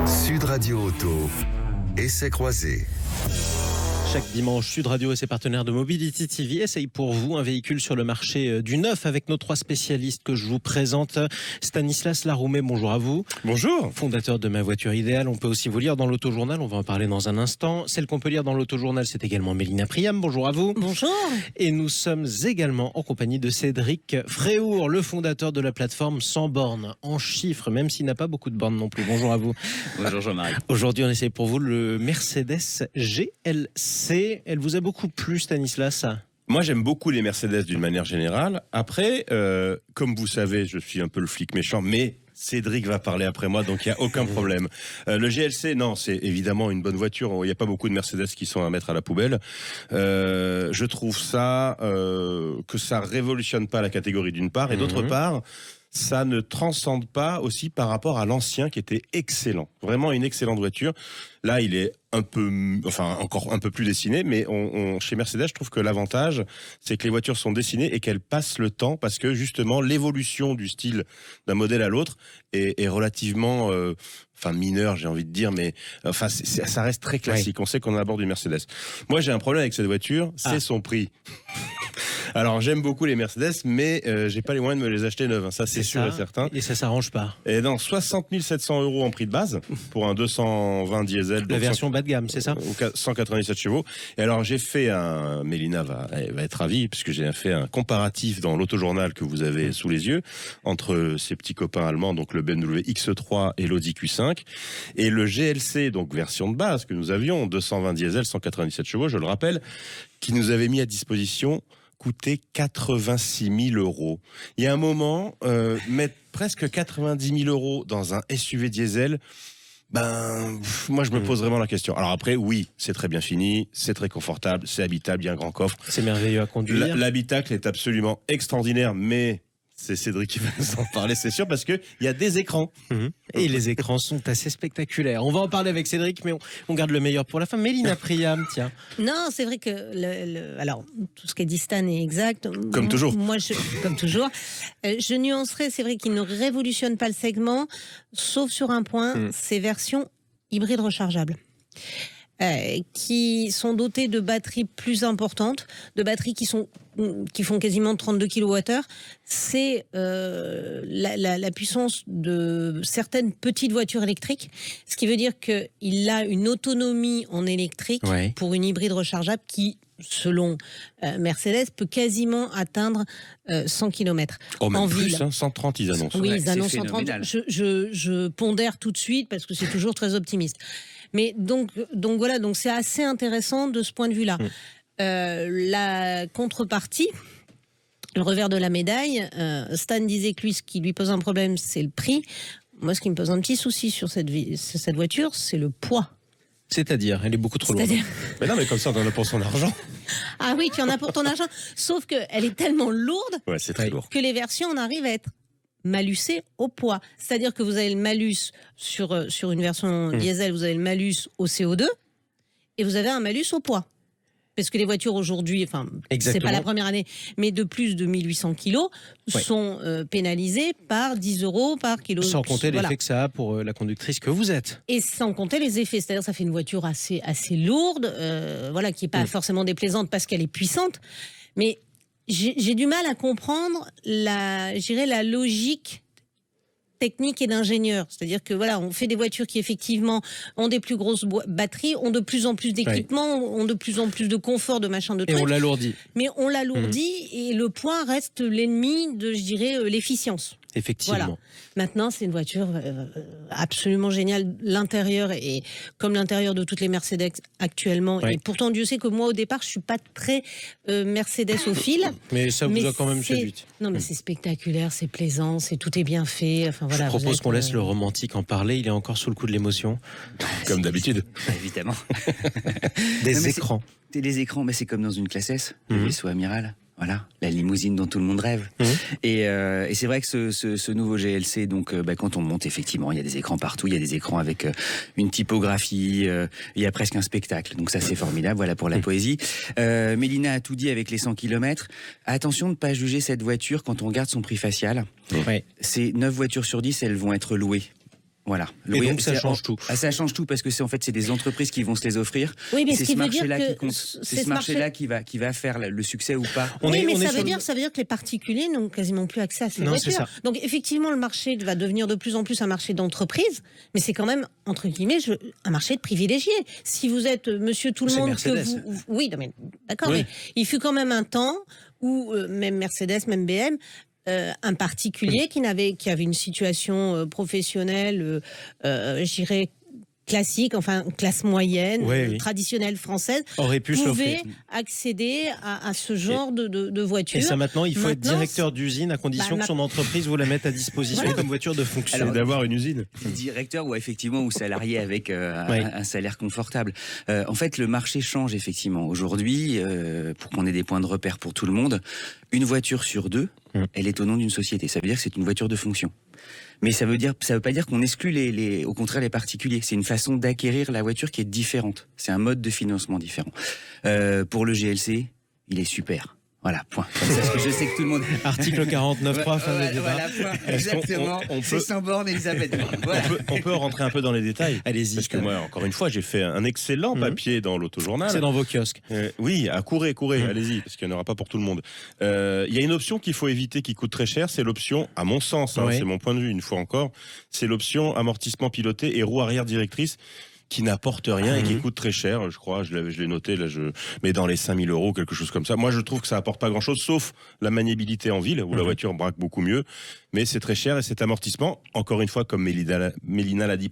Sud Radio Auto, essai croisé. Chaque dimanche, Sud Radio et ses partenaires de Mobility TV essayent pour vous un véhicule sur le marché du neuf avec nos 3 spécialistes que je vous présente. Stanislas Laroumet, bonjour à vous. Bonjour. Fondateur de Ma Voiture Idéale. On peut aussi vous lire dans l'Autojournal, on va en parler dans un instant. Celle qu'on peut lire dans l'Autojournal, c'est également Mélina Priam. Bonjour à vous. Bonjour. Et nous sommes également en compagnie de Cédric Fréhour, le fondateur de la plateforme Sans Bornes, en chiffres, même s'il n'a pas beaucoup de bornes non plus. Bonjour à vous. Bonjour Jean-Marie. Aujourd'hui, on essaye pour vous le Mercedes GLC. Elle vous a beaucoup plu, Stanislas ? Moi, j'aime beaucoup les Mercedes d'une manière générale. Après, comme vous savez, je suis un peu le flic méchant, mais Cédric va parler après moi, donc il n'y a aucun problème. Le GLC, non, c'est évidemment une bonne voiture. Il n'y a pas beaucoup de Mercedes qui sont à mettre à la poubelle. Je trouve ça que ça révolutionne pas la catégorie d'une part, et d'autre part, ça ne transcende pas aussi par rapport à l'ancien qui était excellent. Vraiment une excellente voiture. Là, il est encore un peu plus dessiné, mais chez Mercedes, je trouve que l'avantage, c'est que les voitures sont dessinées et qu'elles passent le temps parce que justement, l'évolution du style d'un modèle à l'autre est relativement, mineure, j'ai envie de dire, mais ça reste très classique. Oui. On sait qu'on est à bord du Mercedes. Moi, j'ai un problème avec cette voiture, c'est son prix. Alors, j'aime beaucoup les Mercedes, mais j'ai pas les moyens de me les acheter neuves. Ça, c'est sûr et certain. Et ça s'arrange pas. Et non, 60 700 € en prix de base pour un 220 diesel. La version bas de gamme, c'est ça ? 197 chevaux. Et alors, j'ai fait Mélina va être ravie, puisque j'ai fait un comparatif dans l'Autojournal que vous avez sous les yeux, entre ces petits copains allemands, donc le BMW X3 et l'Audi Q5. Et le GLC, donc version de base que nous avions, 220 diesel, 197 chevaux, je le rappelle, qui nous avait mis à disposition coûtait 86 000 €. Il y a un moment, mettre presque 90 000 € dans un SUV diesel, moi je me pose vraiment la question. Alors après, oui, c'est très bien fini, c'est très confortable, c'est habitable, il y a un grand coffre. C'est merveilleux à conduire. L'habitacle est absolument extraordinaire, mais c'est Cédric qui va nous en parler, c'est sûr, parce qu'il y a des écrans. Et les écrans sont assez spectaculaires. On va en parler avec Cédric, mais on garde le meilleur pour la fin. Mélina Priam, tiens. Non, c'est vrai que alors, tout ce qu'a dit Stan est exact. Comme toujours. Moi, comme toujours. Je nuancerais, c'est vrai qu'il ne révolutionne pas le segment, sauf sur un point, ces versions hybrides rechargeables. Qui sont dotés de batteries plus importantes, de batteries qui font quasiment 32 kWh. C'est la puissance de certaines petites voitures électriques, ce qui veut dire qu'il a une autonomie en électrique pour une hybride rechargeable qui, selon Mercedes, peut quasiment atteindre 100 km. Même en plus, ville. 130 ils annoncent. Oui, ils annoncent 130. Je pondère tout de suite parce que c'est toujours très optimiste. Mais donc voilà, donc c'est assez intéressant de ce point de vue-là. La contrepartie, le revers de la médaille, Stan disait que lui, ce qui lui pose un problème, c'est le prix. Moi, ce qui me pose un petit souci sur cette voiture, c'est le poids. C'est-à-dire, elle est beaucoup trop lourde. Mais non, mais comme ça, on en a pour son argent. Ah oui, tu en as pour ton argent. Sauf qu'elle est tellement lourde c'est très lourd. Que les versions, on arrive à être malusé au poids. C'est-à-dire que vous avez le malus sur une version diesel, vous avez le malus au CO2 et vous avez un malus au poids. Parce que les voitures aujourd'hui, c'est pas la première année, mais de plus de 1800 kilos sont pénalisées par 10 € par kilo. Sans compter l'effet que ça a pour la conductrice que vous êtes. Et sans compter les effets. C'est-à-dire ça fait une voiture assez lourde, qui n'est pas forcément déplaisante parce qu'elle est puissante. Mais j'ai du mal à comprendre la logique technique et d'ingénieur. C'est-à-dire que on fait des voitures qui effectivement ont des plus grosses batteries, ont de plus en plus d'équipements, ont de plus en plus de confort, de machin, de trucs. Et on l'alourdit. Mais on l'alourdit et le poids reste l'ennemi de, l'efficience. Effectivement. Voilà. Maintenant, c'est une voiture absolument géniale. L'intérieur est comme l'intérieur de toutes les Mercedes actuellement. Oui. Et pourtant, Dieu sait que moi, au départ, je suis pas très Mercedes-ophile. Mais ça vous a quand même séduite. Non, mais c'est spectaculaire, c'est plaisant, tout est bien fait. Je propose qu'on laisse le romantique en parler. Il est encore sous le coup de l'émotion. Comme d'habitude. Évidemment. Des écrans. Les écrans, mais c'est comme dans une classe S, le vaisseau amiral. Voilà, la limousine dont tout le monde rêve. Et c'est vrai que ce nouveau GLC, donc quand on monte, effectivement, il y a des écrans partout, il y a des écrans avec une typographie, il y a presque un spectacle. Donc ça, c'est formidable, voilà pour la poésie. Mélina a tout dit avec les 100 km. Attention de ne pas juger cette voiture quand on regarde son prix facial. Ouais. C'est 9 voitures sur 10, elles vont être louées. Voilà. Et donc ça change tout. Ça change tout parce que c'est des entreprises qui vont se les offrir. Oui, mais c'est ce qui ce veut dire marché-là que qui compte. C'est ce marché-là qui va faire le succès ou pas. Ça veut dire que les particuliers n'ont quasiment plus accès à ces voitures. Donc effectivement, le marché va devenir de plus en plus un marché d'entreprise, mais c'est quand même, entre guillemets, un marché de privilégiés. Si vous êtes monsieur tout le monde, oui, non, mais, d'accord, mais il fut quand même un temps où même Mercedes, même BM, un particulier qui avait une situation professionnelle, je dirais classique, enfin classe moyenne, traditionnelle française, aurait pu pouvait accéder à ce genre de voiture. Et ça maintenant, il faut être directeur d'usine à condition que son entreprise vous la mette à disposition comme voiture de fonction. Alors, d'avoir une usine. Directeur ou salarié avec un salaire confortable. En fait, le marché change effectivement. Aujourd'hui, pour qu'on ait des points de repère pour tout le monde, une voiture sur 2, elle est au nom d'une société. Ça veut dire que c'est une voiture de fonction. Mais ça veut pas dire qu'on exclut au contraire les particuliers. C'est une façon d'acquérir la voiture qui est différente. C'est un mode de financement différent. Pour le GLC, il est super. Voilà, point. Comme ça, parce que je sais que tout le monde... Article 49.3, fin de débat. Voilà, point. Exactement. C'est sans borne, Elisabeth. Voilà. On peut rentrer un peu dans les détails. Allez-y. Parce que moi, encore une fois, j'ai fait un excellent papier dans l'Autojournal. C'est dans vos kiosques. Oui, courez, allez-y, parce qu'il n'y en aura pas pour tout le monde. Il y a une option qu'il faut éviter qui coûte très cher, c'est l'option, à mon sens, c'est mon point de vue une fois encore, c'est l'option amortissement piloté et roue arrière directrice, qui n'apporte rien et qui coûte très cher, je crois, je l'ai noté, là, je mets dans les 5 000 €, quelque chose comme ça. Moi, je trouve que ça apporte pas grand-chose, sauf la maniabilité en ville, où la voiture braque beaucoup mieux, mais c'est très cher, et cet amortissement, encore une fois, comme Mélina l'a dit,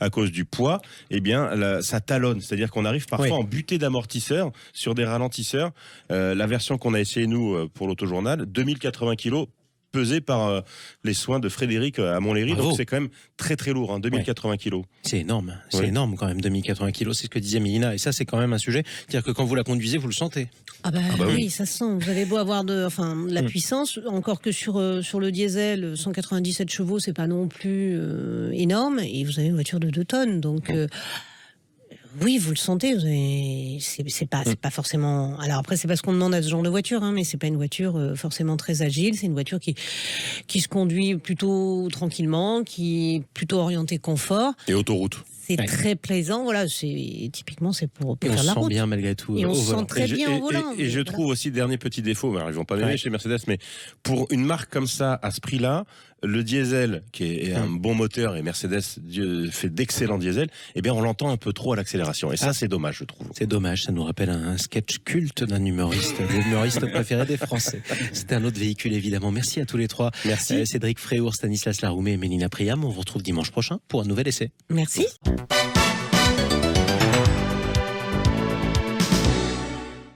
à cause du poids, eh bien, ça talonne, c'est-à-dire qu'on arrive parfois en butée d'amortisseurs sur des ralentisseurs. La version qu'on a essayé, nous, pour l'Autojournal, 2080 kg, pesé par les soins de Frédéric à Montlhéry. Donc c'est quand même très très lourd, 2080 kilos. C'est énorme, énorme quand même, 2080 kilos, c'est ce que disait Mélina. Et ça, c'est quand même un sujet. C'est-à-dire que quand vous la conduisez, vous le sentez. Oui, ça se sent. Vous avez beau avoir la puissance, encore que sur le diesel, 197 chevaux, c'est pas non plus énorme. Et vous avez une voiture de 2 tonnes, donc... Oui, vous le sentez. C'est pas forcément. Alors après, c'est pas ce qu'on demande à ce genre de voiture, mais c'est pas une voiture forcément très agile. C'est une voiture qui se conduit plutôt tranquillement, qui est plutôt orientée confort. Et autoroute. C'est très plaisant. Voilà, typiquement c'est pour faire la route. On se sent bien malgré tout. Et on se sent très bien au volant. Et je trouve aussi, dernier petit défaut, ils vont pas m'aimer chez Mercedes, mais pour une marque comme ça, à ce prix-là, le diesel, qui est un bon moteur, et Mercedes fait d'excellents diesels, eh bien on l'entend un peu trop à l'accélération. Et ça, c'est dommage, je trouve. C'est dommage, ça nous rappelle un sketch culte d'un humoriste, l'humoriste préféré des Français. C'était un autre véhicule, évidemment. Merci à tous les trois. Merci. Cédric Fréour, Stanislas Laroumé et Mélina Priam. On vous retrouve dimanche prochain pour un nouvel essai. Merci.